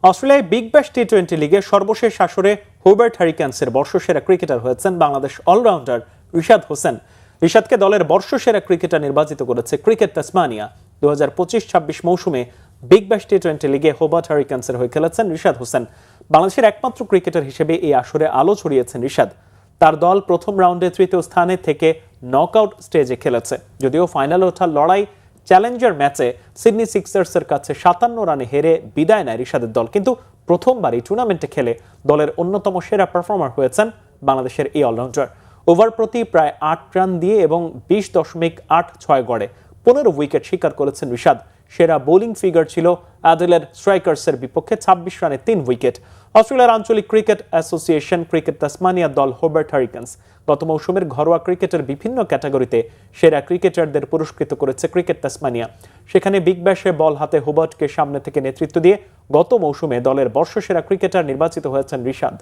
অস্ট্রেলিয়ায় Big Bash টি-20 লিগে সর্বশেষ আসরে হোবার্ট হারিকেন্সের বর্ষসেরা ক্রিকেটার হয়েছেন বাংলাদেশ অলরাউন্ডার রিশাদ হোসেন। রিশাদকে দলের বর্ষসেরা ক্রিকেটার নির্বাচিত করেছে ক্রিকেট তাসমানিয়া। 2025-26 মৌসুমে বিগ ব্যাশ টি-20 লিগে হোবার্ট হারিকেন্সের হয়ে খেলেছেন রিশাদ হোসেন। বাংলাদেশের একমাত্র ক্রিকেটার হিসেবে এই আসরে আলো ছড়িয়েছেন রিশাদ। তার দল প্রথম রাউন্ডে তৃতীয় স্থানে থেকে নকআউট স্টেজে খেলেছে। যদিও ফাইনালে ওঠার লড়াই চ্যালেঞ্জার ম্যাচে সিডনি সিক্সার্সের কাছে 57 রানে হেরে বিদায় নেয় রিশাদের দল। কিন্তু প্রথমবারই টুর্নামেন্টে খেলে দলের অন্যতম সেরা পারফর্মার হয়েছেন বাংলাদেশের এই অলরাউন্ডার। ওভার প্রতি প্রায় 8 রান দিয়ে এবং 20.86 গড়ে 15 উইকেট শিকার করেছেন রিশাদ। সেরা বোলিং ফিগার ছিল অ্যাডিলেড স্ট্রাইকার্সের বিপক্ষে 26 রানে 3 উইকেট। অস্ট্রেলিয়ার আঞ্চলিক ক্রিকেট অ্যাসোসিয়েশন ক্রিকেট তাসমানিয়া দল হোবার্ট হারিকেন্স গত মৌসুমের ঘরোয়া ক্রিকেটের বিভিন্ন ক্যাটাগরিতে সেরা ক্রিকেটারদের পুরস্কৃত করেছে ক্রিকেট তাসমানিয়া। সেখানে বিগ ব্যাশে বল হাতে হোবার্টকে সামনে থেকে নেতৃত্ব দিয়ে গত মৌসুমে দলের বর্ষসেরা ক্রিকেটার নির্বাচিত হয়েছেন রিশাদ।